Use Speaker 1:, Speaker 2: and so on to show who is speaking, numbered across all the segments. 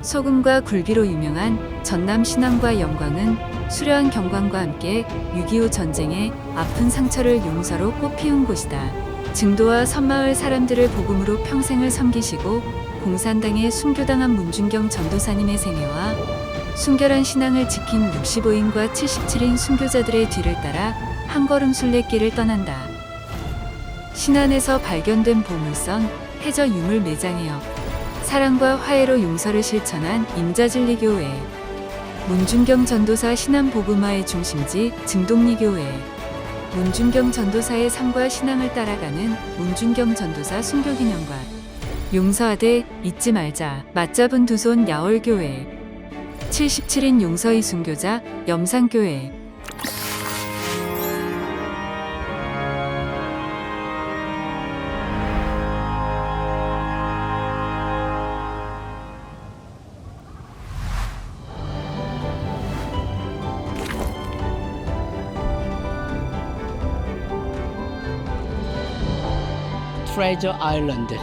Speaker 1: 소금과 굴비로 유명한 전남 신안과 영광은 수려한 경관과 함께 6.25 전쟁의 아픈 상처를 용서로 꽃피운 곳이다. 증도와 섬마을 사람들을 복음으로 평생을 섬기시고 공산당에 순교당한 문준경 전도사님의 생애와 순결한 신앙을 지킨 65인과 77인 순교자들의 뒤를 따라 한 걸음 순례길을 떠난다. 신안에서 발견된 보물선 해저 유물 매장이역, 사랑과 화해로 용서를 실천한 임자진리교회, 문준경 전도사 신안 복음화의 중심지 증동리교회, 문준경 전도사의 삶과 신앙을 따라가는 문준경 전도사 순교기념관, 용서하되 잊지 말자 맞잡은 두 손 야월교회, 77인 용서의 순교자 염산교회.
Speaker 2: 트레저 아일랜드,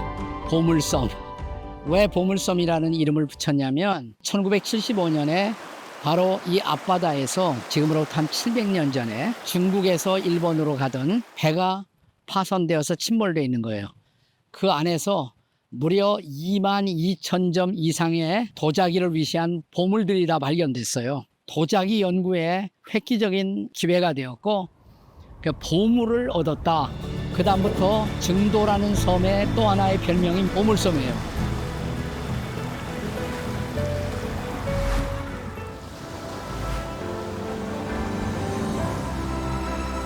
Speaker 2: 보물섬. 왜 보물섬이라는 이름을 붙였냐면 1975년에 바로 이 앞바다에서 지금으로부터 한 700년 전에 중국에서 일본으로 가던 배가 파손되어서 침몰되어 있는 거예요. 그 안에서 무려 22,000점 이상의 도자기를 위시한 보물들이 다 발견됐어요. 도자기 연구에 획기적인 기회가 되었고 그 보물을 얻었다. 그 다음부터 증도라는 섬의 또 하나의 별명인 보물섬이에요.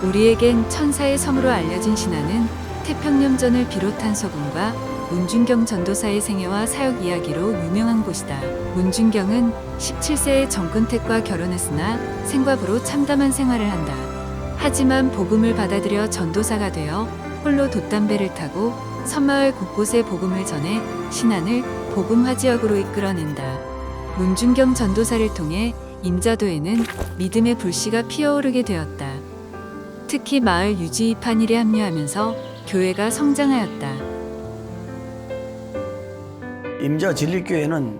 Speaker 1: 우리에겐 천사의 섬으로 알려진 신안은 태평염전을 비롯한 소금과 문준경 전도사의 생애와 사역 이야기로 유명한 곳이다. 문준경은 17세에 정근택과 결혼했으나 생과부로 참담한 생활을 한다. 하지만 복음을 받아들여 전도사가 되어 홀로 돛담배를 타고 섬마을 곳곳에 복음을 전해 신안을 복음화 지역으로 이끌어낸다. 문준경 전도사를 통해 임자도에는 믿음의 불씨가 피어오르게 되었다. 특히 마을 유지 이판일에 합류하면서 교회가 성장하였다.
Speaker 3: 임자 진리교회는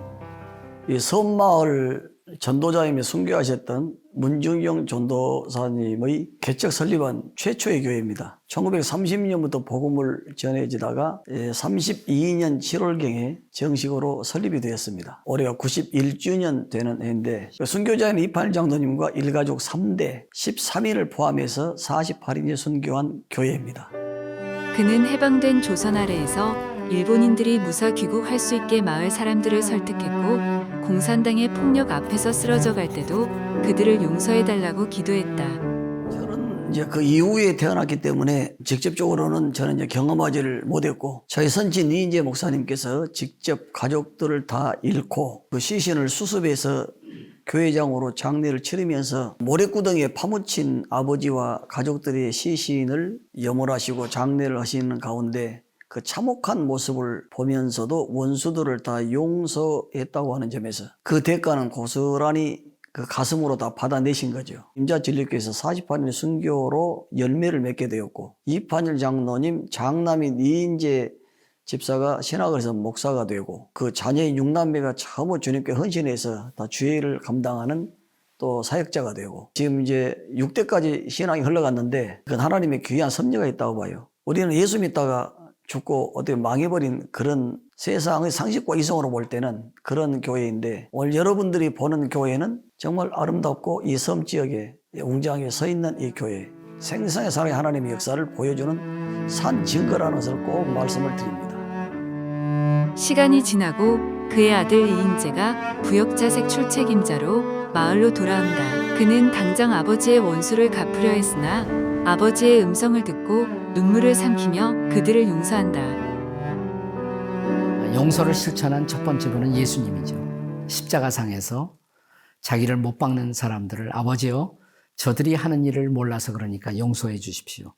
Speaker 3: 이 섬마을 전도자임에 순교하셨던 문준경 전도사님의 개척 설립한 최초의 교회입니다. 1930년부터 복음을 전해지다가 32년 7월경에 정식으로 설립이 되었습니다. 올해가 91주년 되는 해인데 순교자인 이판일 장로님과 일가족 3대 13인을 포함해서 48인이 순교한 교회입니다.
Speaker 1: 그는 해방된 조선 아래에서 일본인들이 무사 귀국할 수 있게 마을 사람들을 설득했고 공산당의 폭력 앞에서 쓰러져 갈 때도 그들을 용서해달라고 기도했다.
Speaker 3: 저는 이제 그 이후에 태어났기 때문에 직접적으로는 저는 이제 경험하지를 못했고 저희 선친 이인재 목사님께서 직접 가족들을 다 잃고 그 시신을 수습해서 교회장으로 장례를 치르면서 모래구덩이에 파묻힌 아버지와 가족들의 시신을 염원하시고 장례를 하시는 가운데 그 참혹한 모습을 보면서도 원수들을 다 용서했다고 하는 점에서 그 대가는 고스란히 그 가슴으로 다 받아내신 거죠. 임자진리교회에서 48년 순교로 열매를 맺게 되었고 이판일 장로님 장남인 이인재 집사가 신학을 해서 목사가 되고 그 자녀인 육남매가 처음으로 주님께 헌신해서 다 주의를 감당하는 또 사역자가 되고 지금 이제 6대까지 신앙이 흘러갔는데 그건 하나님의 귀한 섭리가 있다고 봐요. 우리는 예수 믿다가 죽고 어떻게 망해버린 그런 세상의 상식과 이성으로 볼 때는 그런 교회인데 오늘 여러분들이 보는 교회는 정말 아름답고 이 섬 지역에 웅장하게 서 있는 이 교회 생생하게 살아의 하나님의 역사를 보여주는 산 증거라는 것을 꼭 말씀을 드립니다.
Speaker 1: 시간이 지나고 그의 아들 이인재가 부역자색 출책임자로 마을로 돌아온다. 그는 당장 아버지의 원수를 갚으려 했으나 아버지의 음성을 듣고 눈물을 삼키며 그들을 용서한다.
Speaker 2: 용서를 실천한 첫 번째 분은 예수님이죠. 십자가상에서 자기를 못 박는 사람들을 아버지여 저들이 하는 일을 몰라서 그러니까 용서해 주십시오.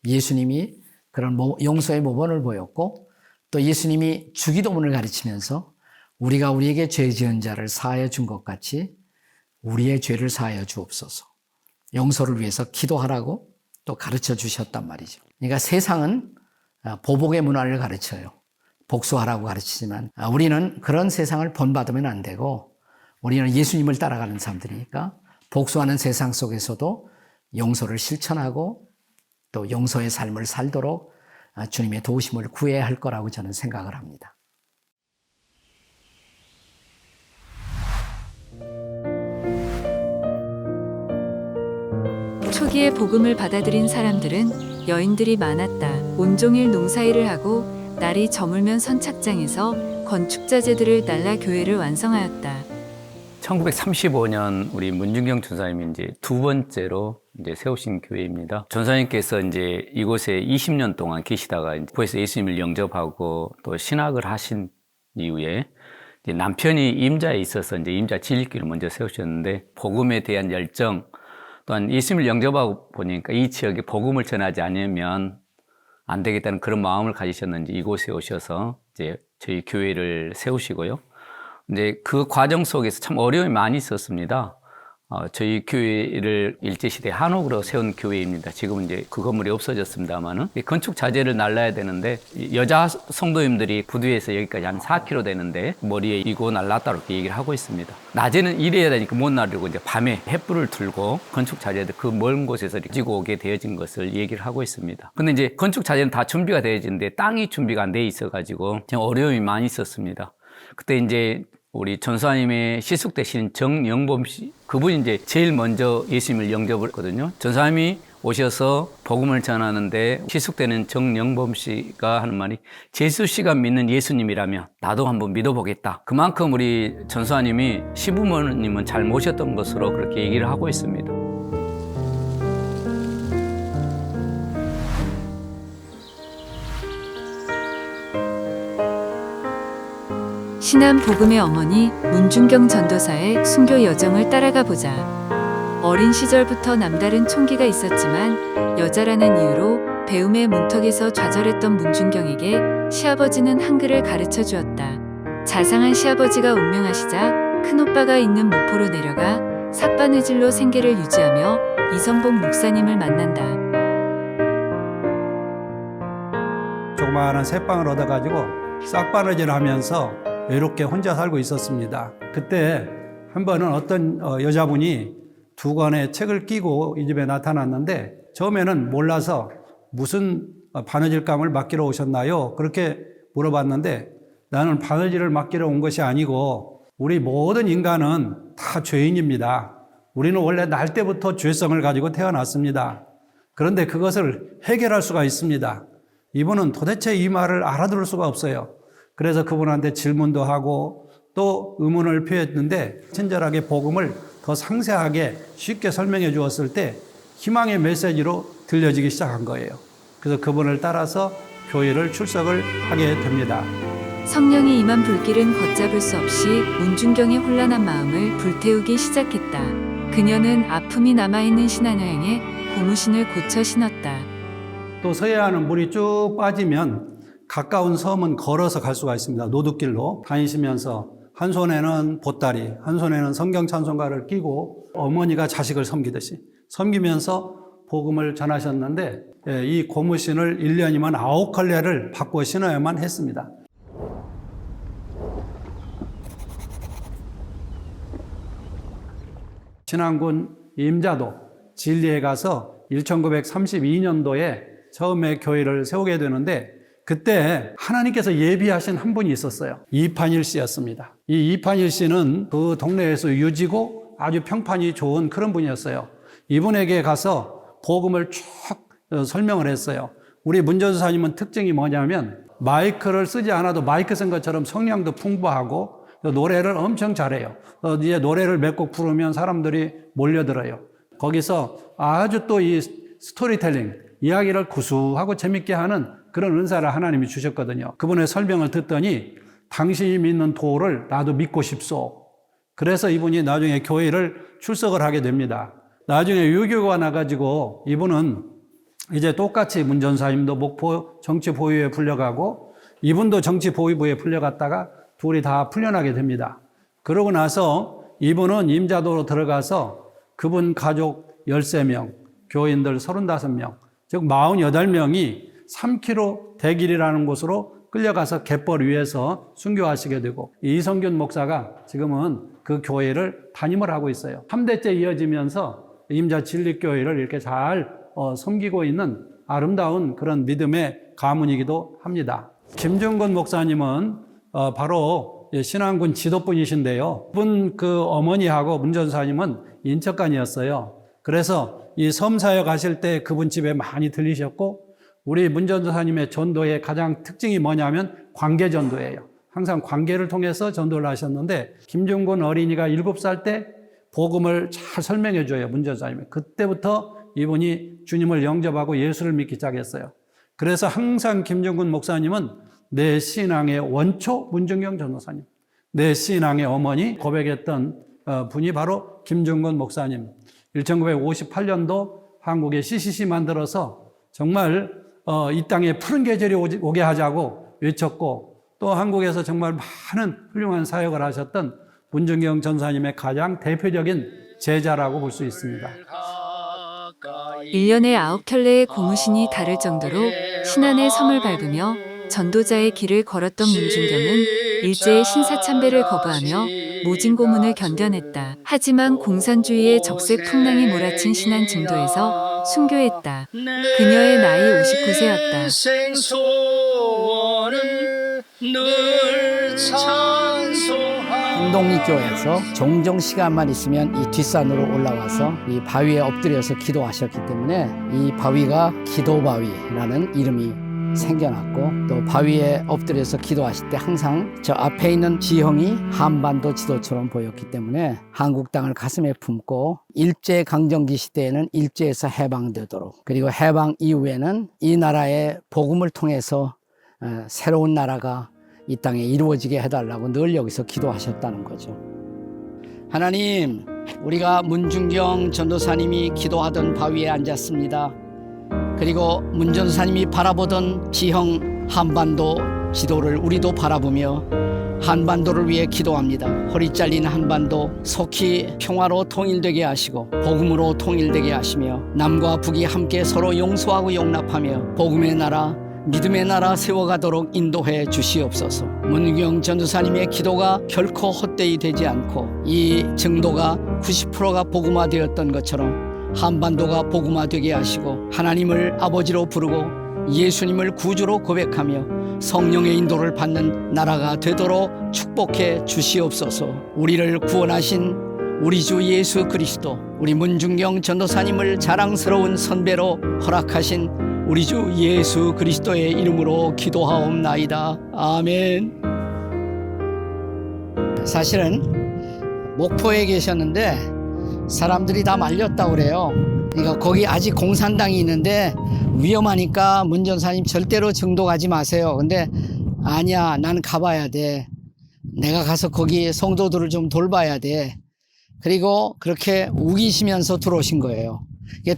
Speaker 2: 예수님이 그런 용서의 모범을 보였고 또 예수님이 주기도문을 가르치면서 우리가 우리에게 죄 지은 자를 사하여 준 것 같이 우리의 죄를 사하여 주옵소서. 용서를 위해서 기도하라고 또 가르쳐 주셨단 말이죠. 그러니까 세상은 보복의 문화를 가르쳐요. 복수하라고 가르치지만 우리는 그런 세상을 본받으면 안 되고 우리는 예수님을 따라가는 사람들이니까 복수하는 세상 속에서도 용서를 실천하고 또 용서의 삶을 살도록 주님의 도우심을 구해야 할 거라고 저는 생각을 합니다.
Speaker 1: 초기에 복음을 받아들인 사람들은 여인들이 많았다. 온종일 농사일을 하고 날이 저물면 선착장에서 건축자재들을 날라 교회를 완성하였다.
Speaker 4: 1935년 우리 문중경 전사님이 이제 두 번째로 이제 세우신 교회입니다. 전사님께서 이제 이곳에 20년 동안 계시다가 이제 구에서 예수님을 영접하고 또 신학을 하신 이후에 이제 남편이 임자에 있어서 이제 임자 진리교를 먼저 세우셨는데 복음에 대한 열정 또한 예수님을 영접하고 보니까 이 지역에 복음을 전하지 않으면 안 되겠다는 그런 마음을 가지셨는지 이곳에 오셔서 이제 저희 교회를 세우시고요. 이제 그 과정 속에서 참 어려움이 많이 있었습니다. 저희 교회를 일제시대 한옥으로 세운 교회입니다. 지금은 이제 그 건물이 없어졌습니다만은 건축 자재를 날라야 되는데 여자 성도님들이 부두에서 여기까지 한 4km 되는데 머리에 이고 날랐다 이렇게 얘기를 하고 있습니다. 낮에는 일해야 되니까 못 나르고 이제 밤에 횃불을 들고 건축 자재들 그 먼 곳에서 지고 오게 되어진 것을 얘기를 하고 있습니다. 근데 이제 건축 자재는 다 준비가 되어지는데 땅이 준비가 안 돼 있어가지고 어려움이 많이 있었습니다. 그때 이제 우리 전사님의 시숙 되신 정영범 씨, 그분이 이제 제일 먼저 예수님을 영접을 했거든요. 전사님이 오셔서 복음을 전하는데 시숙되는 정영범 씨가 하는 말이 재수 씨가 믿는 예수님이라면 나도 한번 믿어보겠다. 그만큼 우리 전사님이 시부모님은 잘 모셨던 것으로 그렇게 얘기를 하고 있습니다.
Speaker 1: 신안 복음의 어머니 문중경 전도사의 순교 여정을 따라가 보자. 어린 시절부터 남다른 총기가 있었지만 여자라는 이유로 배움의 문턱에서 좌절했던 문중경에게 시아버지는 한글을 가르쳐 주었다. 자상한 시아버지가 운명하시자 큰오빠가 있는 무포로 내려가 삿바느질로 생계를 유지하며 이선복 목사님을 만난다.
Speaker 5: 조그마한 새방을 얻어가지고 싹바느질을 하면서 외롭게 혼자 살고 있었습니다. 그때 한 번은 어떤 여자분이 두 권의 책을 끼고 이 집에 나타났는데 처음에는 몰라서 무슨 바느질감을 맡기러 오셨나요? 그렇게 물어봤는데 나는 바느질을 맡기러 온 것이 아니고 우리 모든 인간은 다 죄인입니다. 우리는 원래 날 때부터 죄성을 가지고 태어났습니다. 그런데 그것을 해결할 수가 있습니다. 이분은 도대체 이 말을 알아들을 수가 없어요. 그래서 그분한테 질문도 하고 또 의문을 표했는데 친절하게 복음을 더 상세하게 쉽게 설명해 주었을 때 희망의 메시지로 들려지기 시작한 거예요. 그래서 그분을 따라서 교회를 출석을 하게 됩니다.
Speaker 1: 성령이 임한 불길은 걷잡을 수 없이 문중경의 혼란한 마음을 불태우기 시작했다. 그녀는 아픔이 남아있는 신안을 향해 고무신을 고쳐 신었다.
Speaker 5: 또 서해안은 물이 쭉 빠지면 가까운 섬은 걸어서 갈 수가 있습니다. 노드길로 다니시면서 한 손에는 보따리, 한 손에는 성경 찬송가를 끼고 어머니가 자식을 섬기듯이 섬기면서 복음을 전하셨는데 이 고무신을 1년이면 9컬레를 바꿔 신어야만 했습니다. 신안군 임자도 진리에 가서 1932년도에 처음에 교회를 세우게 되는데 그때 하나님께서 예비하신 한 분이 있었어요. 이판일 씨였습니다. 이 이판일 씨는 그 동네에서 유지고 아주 평판이 좋은 그런 분이었어요. 이분에게 가서 복음을 쭉 설명을 했어요. 우리 문전사님은 특징이 뭐냐면 마이크를 쓰지 않아도 마이크 쓴 것처럼 성량도 풍부하고 노래를 엄청 잘해요. 이제 노래를 몇 곡 부르면 사람들이 몰려들어요. 거기서 아주 또 이 스토리텔링, 이야기를 구수하고 재밌게 하는 그런 은사를 하나님이 주셨거든요. 그분의 설명을 듣더니 당신이 믿는 도를 나도 믿고 싶소. 그래서 이분이 나중에 교회를 출석을 하게 됩니다. 나중에 유교가 나가지고 이분은 이제 똑같이 문전사님도 목포 정치보위부에 풀려가고 이분도 정치보위부에 풀려갔다가 둘이 다 풀려나게 됩니다. 그러고 나서 이분은 임자도로 들어가서 그분 가족 13명, 교인들 35명, 즉 48명이 3km 대길이라는 곳으로 끌려가서 갯벌 위에서 순교하시게 되고 이성균 목사가 지금은 그 교회를 담임을 하고 있어요. 3대째 이어지면서 임자 진리교회를 이렇게 잘 섬기고 있는 아름다운 그런 믿음의 가문이기도 합니다. 김중근 목사님은 바로 신안군 지도분이신데요. 그분 그 어머니하고 문 전사님은 인척간이었어요. 그래서 이 섬사역 가실 때 그분 집에 많이 들리셨고, 우리 문 전사님의 전도의 가장 특징이 뭐냐면 관계전도예요. 항상 관계를 통해서 전도를 하셨는데, 김중근 어린이가 7살 때 복음을 잘 설명해 줘요, 문 전사님이. 그때부터 이분이 주님을 영접하고 예수를 믿기 시작했어요. 그래서 항상 김중근 목사님은 내 신앙의 원초 문중경 전도사님, 내 신앙의 어머니 고백했던 분이 바로 김중근 목사님. 1958년도 한국에 CCC 만들어서 정말 이 땅에 푸른 계절이 오게 하자고 외쳤고, 또 한국에서 정말 많은 훌륭한 사역을 하셨던 문중경 전사님의 가장 대표적인 제자라고 볼 수 있습니다.
Speaker 1: 1년에 9켤레의 고무신이 다를 정도로 신안의 섬을 밟으며 전도자의 길을 걸었던 문중경은 일제의 신사참배를 거부하며 모진고문을 견뎌냈다. 하지만 공산주의의 적색 풍랑이 몰아친 신안 증도에서 순교했다. 그녀의 나이 59세였다.
Speaker 2: 한동리교회에서 종종 시간만 있으면 이 뒷산으로 올라와서 이 바위에 엎드려서 기도하셨기 때문에 이 바위가 기도바위라는 이름이 생겨났고, 또 바위에 엎드려서 기도하실 때 항상 저 앞에 있는 지형이 한반도 지도처럼 보였기 때문에 한국 땅을 가슴에 품고 일제강점기 시대에는 일제에서 해방되도록, 그리고 해방 이후에는 이 나라의 복음을 통해서 새로운 나라가 이 땅에 이루어지게 해달라고 늘 여기서 기도하셨다는 거죠. 하나님, 우리가 문중경 전도사님이 기도하던 바위에 앉았습니다. 그리고 문 전도사님이 바라보던 지형 한반도 지도를 우리도 바라보며 한반도를 위해 기도합니다. 허리 잘린 한반도 속히 평화로 통일되게 하시고 복음으로 통일되게 하시며 남과 북이 함께 서로 용서하고 용납하며 복음의 나라, 믿음의 나라 세워가도록 인도해 주시옵소서. 문경 전도사님의 기도가 결코 헛되이 되지 않고 이 증도가 90%가 복음화되었던 것처럼 한반도가 복음화되게 하시고 하나님을 아버지로 부르고 예수님을 구주로 고백하며 성령의 인도를 받는 나라가 되도록 축복해 주시옵소서. 우리를 구원하신 우리 주 예수 그리스도, 우리 문중경 전도사님을 자랑스러운 선배로 허락하신 우리 주 예수 그리스도의 이름으로 기도하옵나이다. 아멘. 사실은 목포에 계셨는데 사람들이 다 말렸다고 그래요. 그러니까 거기 아직 공산당이 있는데 위험하니까 문 전사님 절대로 증도 가지 마세요. 근데 아니야, 난 가봐야 돼. 내가 가서 거기 성도들을 좀 돌봐야 돼. 그리고 그렇게 우기시면서 들어오신 거예요.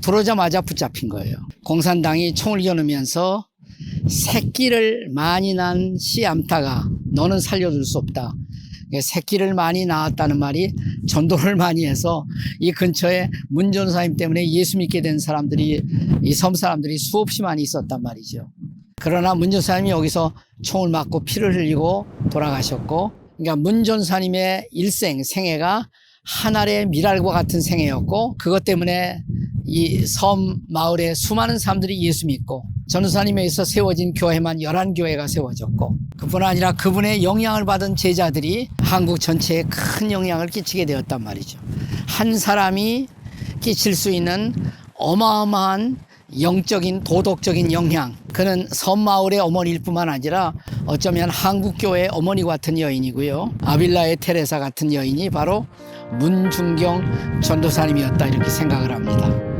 Speaker 2: 들어오자마자 붙잡힌 거예요. 공산당이 총을 겨누면서 새끼를 많이 난 씨암탉아 너는 살려줄 수 없다. 새끼를 많이 낳았다는 말이 전도를 많이 해서 이 근처에 문 전사님 때문에 예수 믿게 된 사람들이, 이 섬 사람들이 수없이 많이 있었단 말이죠. 그러나 문 전사님이 여기서 총을 맞고 피를 흘리고 돌아가셨고, 그러니까 문 전사님의 일생, 생애가 하늘의 미랄과 같은 생애였고, 그것 때문에 이 섬 마을에 수많은 사람들이 예수 믿고 전도사님에 의해서 세워진 교회만 11교회가 세워졌고, 그뿐 아니라 그분의 영향을 받은 제자들이 한국 전체에 큰 영향을 끼치게 되었단 말이죠. 한 사람이 끼칠 수 있는 어마어마한 영적인 도덕적인 영향, 그는 섬마을의 어머니일 뿐만 아니라 어쩌면 한국교회의 어머니 같은 여인이고요, 아빌라의 테레사 같은 여인이 바로 문중경 전도사님이었다, 이렇게 생각을 합니다.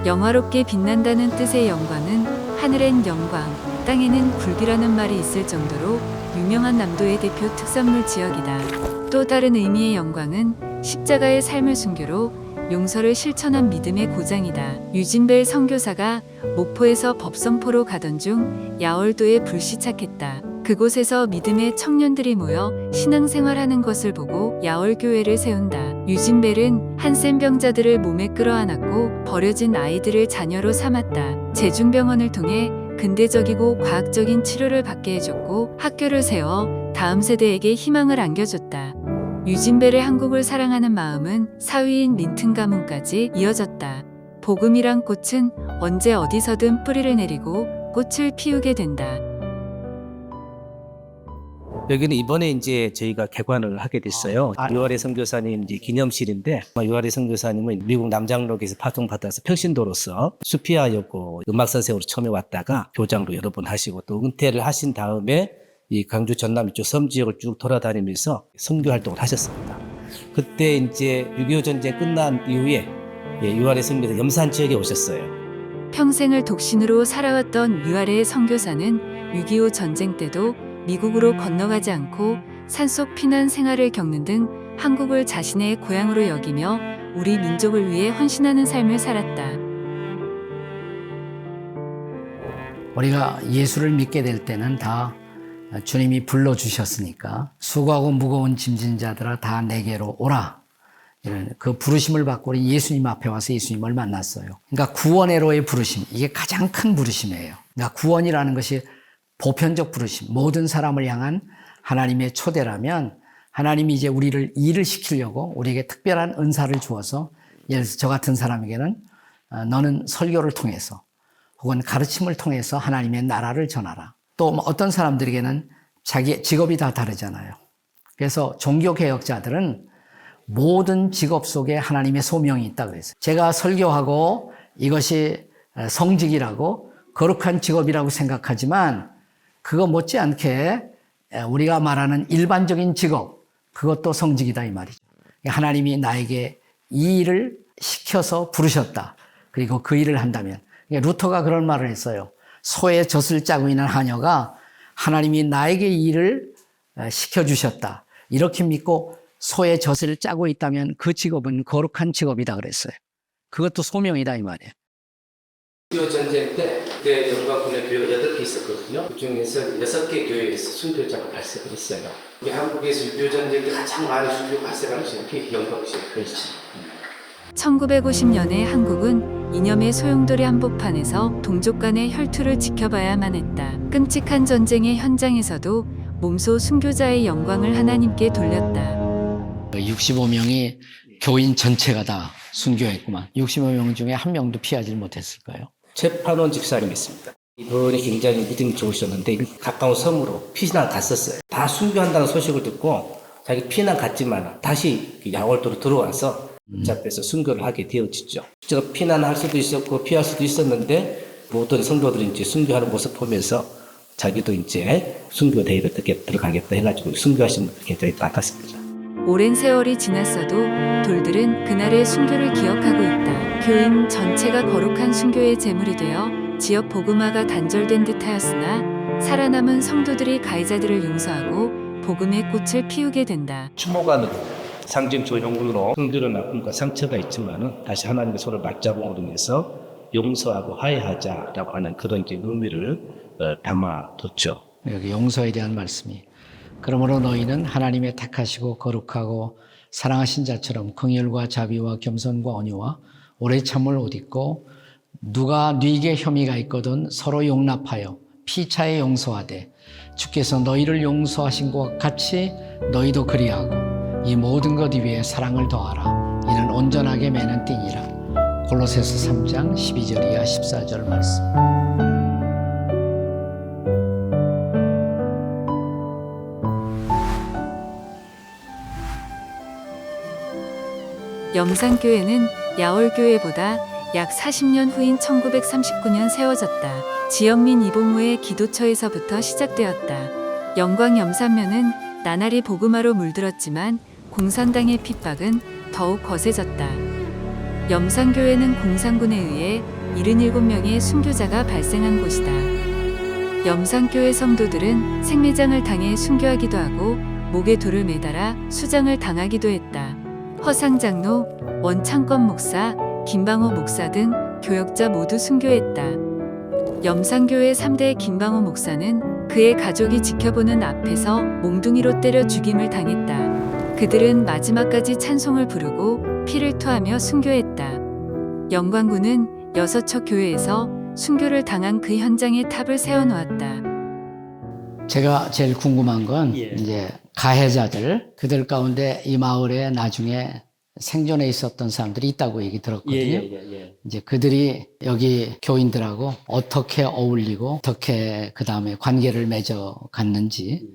Speaker 1: 영화롭게 빛난다는 뜻의 영광은 하늘엔 영광, 땅에는 굴비라는 말이 있을 정도로 유명한 남도의 대표 특산물 지역이다. 또 다른 의미의 영광은 십자가의 삶을 순교로 용서를 실천한 믿음의 고장이다. 유진벨 선교사가 목포에서 법성포로 가던 중 야월도에 불시착했다. 그곳에서 믿음의 청년들이 모여 신앙생활하는 것을 보고 야월교회를 세운다. 유진벨은 한센 병자들을 몸에 끌어안았고 버려진 아이들을 자녀로 삼았다. 제중병원을 통해 근대적이고 과학적인 치료를 받게 해줬고 학교를 세워 다음 세대에게 희망을 안겨줬다. 유진벨의 한국을 사랑하는 마음은 사위인 린튼 가문까지 이어졌다. 복음이란 꽃은 언제 어디서든 뿌리를 내리고 꽃을 피우게 된다.
Speaker 6: 여기는 이번에 이제 저희가 개관을 하게 됐어요. 유아래 선교사님 이제 기념실인데, 유아래 선교사님은 미국 남장로에서 파송받아서 평신도로서 수피아였고 음악 선생으로 처음에 왔다가 교장도 여러 번 하시고 또 은퇴를 하신 다음에 이 광주 전남 이쪽 섬 지역을 쭉 돌아다니면서 선교 활동을 하셨습니다. 그때 이제 6.25 전쟁 끝난 이후에 유아래 선교사 염산 지역에 오셨어요.
Speaker 1: 평생을 독신으로 살아왔던 유아래의 선교사는 6.25 전쟁 때도 미국으로 건너가지 않고 산속 피난 생활을 겪는 등 한국을 자신의 고향으로 여기며 우리 민족을 위해 헌신하는 삶을 살았다.
Speaker 2: 우리가 예수를 믿게 될 때는 다 주님이 불러주셨으니까 수고하고 무거운 짐진 자들아 다 내게로 오라. 이런 그 부르심을 받고 우리 예수님 앞에 와서 예수님을 만났어요. 그러니까 구원의로의 부르심, 이게 가장 큰 부르심이에요. 그러니까 구원이라는 것이 보편적 부르심, 모든 사람을 향한 하나님의 초대라면 하나님이 이제 우리를 일을 시키려고 우리에게 특별한 은사를 주어서 예를 들어서 저 같은 사람에게는 너는 설교를 통해서 혹은 가르침을 통해서 하나님의 나라를 전하라. 또 어떤 사람들에게는 자기 직업이 다 다르잖아요. 그래서 종교개혁자들은 모든 직업 속에 하나님의 소명이 있다 그랬어요. 제가 설교하고 이것이 성직이라고 거룩한 직업이라고 생각하지만 그거 못지않게 우리가 말하는 일반적인 직업, 그것도 성직이다 이 말이죠. 하나님이 나에게 이 일을 시켜서 부르셨다. 그리고 그 일을 한다면. 루터가 그런 말을 했어요. 소의 젖을 짜고 있는 하녀가 하나님이 나에게 이 일을 시켜주셨다. 이렇게 믿고 소의 젖을 짜고 있다면 그 직업은 거룩한 직업이다 그랬어요. 그것도 소명이다 이 말이에요.
Speaker 6: 6.25 전쟁 때 그때 영광군의 교회가 8개 있었거든요. 그 중에서 6개 교회에서 순교자가 발생을 했어요. 우리 한국에서 6.25 전쟁 때 가장 많은 순교 발생하는 것이 영광시의 교회죠.
Speaker 1: 1950년에 한국은 이념의 소용돌이 한복판에서 동족 간의 혈투를 지켜봐야만 했다. 끔찍한 전쟁의 현장에서도 몸소 순교자의 영광을 하나님께 돌렸다.
Speaker 2: 65명이 교인 전체가 다 순교했구만. 65명 중에 한 명도 피하지 못했을까요?
Speaker 6: 최판원 집사님이 있습니다. 이분이 굉장히 믿음이 좋으셨는데 가까운 섬으로 피난 갔었어요. 다 순교한다는 소식을 듣고 자기 피난 갔지만 다시 야월도로 들어와서 붙잡혀서 순교를 하게 되어지죠. 실제로 피난할 수도 있었고 피할 수도 있었는데 모든 성도들이 이제 순교하는 모습 보면서 자기도 이제 순교 대회를 들어가겠다 해가지고 순교하신 분들 굉장히 많았습니다.
Speaker 1: 오랜 세월이 지났어도 돌들은 그날의 순교를 기억하고 있다. 교인 전체가 거룩한 순교의 제물이 되어 지역 복음화가 단절된 듯하였으나 살아남은 성도들이 가해자들을 용서하고 복음의 꽃을 피우게 된다.
Speaker 6: 추모관으로 상징적 용으로 성들은 아픔과 상처가 있지만은 다시 하나님의 손을 맞잡음으로 인해서 용서하고 화해하자라고 하는 그런 이제 의미를 담아뒀죠.
Speaker 2: 여기 용서에 대한 말씀이. 그러므로 너희는 하나님의 택하시고 거룩하고 사랑하신 자처럼 긍휼과 자비와 겸손과 온유와 오래 참을 옷 입고 누가 네게 혐의가 있거든 서로 용납하여 피차에 용서하되 주께서 너희를 용서하신 것 같이 너희도 그리하고 이 모든 것 위에 사랑을 더하라. 이는 온전하게 매는 띠니라. 골로새서 3장 12절 이하 14절 말씀.
Speaker 1: 염산교회는 야월교회보다 약 40년 후인 1939년 세워졌다. 지영민 이봉우의 기도처에서부터 시작되었다. 영광 염산면은 나날이 복음화로 물들었지만 공산당의 핍박은 더욱 거세졌다. 염산교회는 공산군에 의해 77명의 순교자가 발생한 곳이다. 염산교회 성도들은 생매장을 당해 순교하기도 하고 목에 돌을 매달아 수장을 당하기도 했다. 허상장로, 원창권 목사, 김방호 목사 등 교역자 모두 순교했다. 염산교회 3대 김방호 목사는 그의 가족이 지켜보는 앞에서 몽둥이로 때려 죽임을 당했다. 그들은 마지막까지 찬송을 부르고 피를 토하며 순교했다. 영광군은 6척 교회에서 순교를 당한 그 현장에 탑을 세워놓았다.
Speaker 2: 제가 제일 궁금한 건 이제 가해자들, 그들 가운데 이 마을에 나중에 생존해 있었던 사람들이 있다고 얘기 들었거든요. 이제 그들이 여기 교인들하고 어떻게 어울리고 어떻게 그 다음에 관계를 맺어 갔는지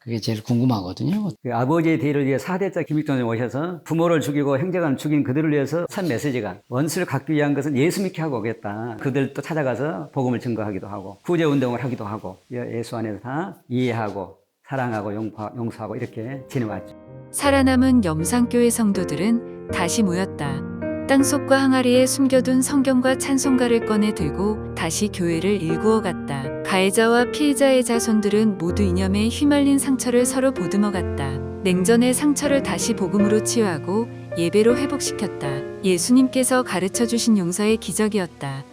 Speaker 2: 그게 제일 궁금하거든요.
Speaker 7: 그 아버지의 뒤를 위해 4대자 김익전에 오셔서 부모를 죽이고 형제간을 죽인 그들을 위해서 산 메시지가 원수를 갚기 위한 것은 예수 믿게 하고 오겠다. 그들도 찾아가서 복음을 증거하기도 하고 구제운동을 하기도 하고 예수 안에서 다 이해하고 사랑하고 용서하고 이렇게 지내왔죠.
Speaker 1: 살아남은 염산교회 성도들은 다시 모였다. 땅속과 항아리에 숨겨둔 성경과 찬송가를 꺼내 들고 다시 교회를 일구어 갔다. 가해자와 피해자의 자손들은 모두 이념에 휘말린 상처를 서로 보듬어 갔다. 냉전의 상처를 다시 복음으로 치유하고 예배로 회복시켰다. 예수님께서 가르쳐 주신 용서의 기적이었다.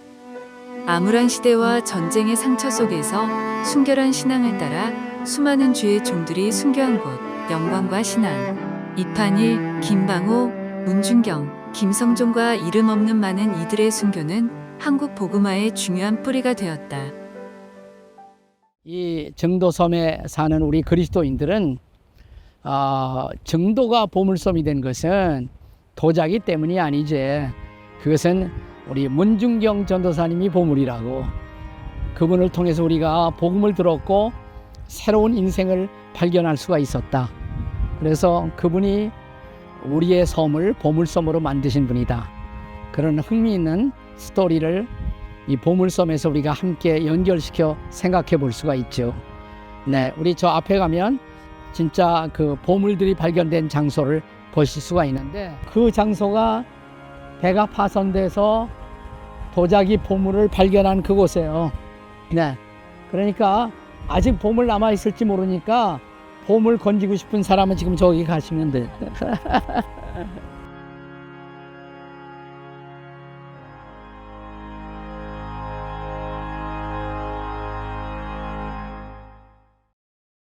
Speaker 1: 암울한 시대와 전쟁의 상처 속에서 순결한 신앙을 따라 수많은 주의 종들이 순교한 곳, 영광과 신앙. 이판일, 김방호, 문준경, 김성종과 이름 없는 많은 이들의 순교는 한국 복음화의 중요한 뿌리가 되었다.
Speaker 2: 이 정도섬에 사는 우리 그리스도인들은 정도가 보물섬이 된 것은 도자기 때문이 아니지. 그것은 우리 문중경 전도사님이 보물이라고. 그분을 통해서 우리가 복음을 들었고 새로운 인생을 발견할 수가 있었다. 그래서 그분이 우리의 섬을 보물섬으로 만드신 분이다. 그런 흥미있는 스토리를 이 보물섬에서 우리가 함께 연결시켜 생각해 볼 수가 있죠. 네, 우리 저 앞에 가면 진짜 그 보물들이 발견된 장소를 보실 수가 있는데 그 장소가 배가 파손돼서 도자기 보물을 발견한 그곳이에요. 네, 그러니까 아직 보물 남아 있을지 모르니까 보물 건지고 싶은 사람은 지금 저기 가시면 돼.